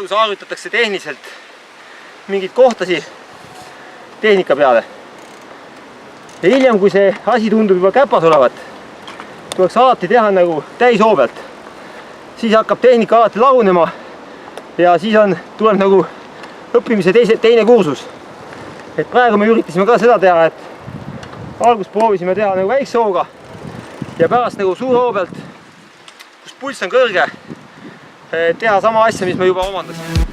alguses harjutatakse tehniliselt mingeid kohtasi tehnika peale. Ja hiljem, kui see asi tundub juba käpas olevat, tuleks alati teha nagu täishoo pealt. Siis hakkab tehnika alati lagunema ja siis tuleb nagu õppimise teine kursus. Et praegu me üritasime ka seda teha, et alguses proovisime teha nagu väikse hooga ja pärast nagu suure hoo pealt, kus pulss on kõrge, teha sama asja, mis me juba omandasime.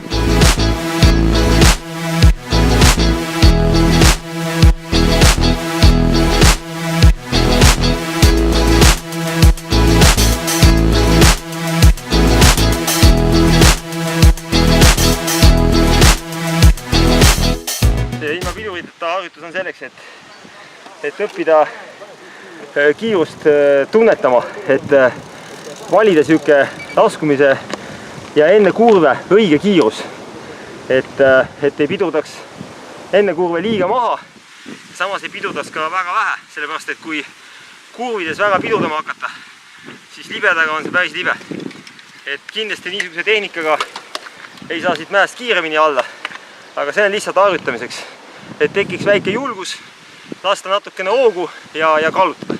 Ilma piduriteta harjutus on selleks, et õppida kiirust tunnetama, et valida siuke laskumise ja enne kurve õige kiirus, et ei pidurdaks enne kurve liiga maha, samas ei pidurdaks ka väga vähe, sellepärast et kui kurvides väga pidurdama hakata, siis libedaga on see päris libe. Et kindlasti niisuguse tehnikaga ei saa siit mäest kiiremini alla, aga see on lihtsalt harjutamiseks, et tekiks väike julgus, lasta natukene hoogu ja kallutada.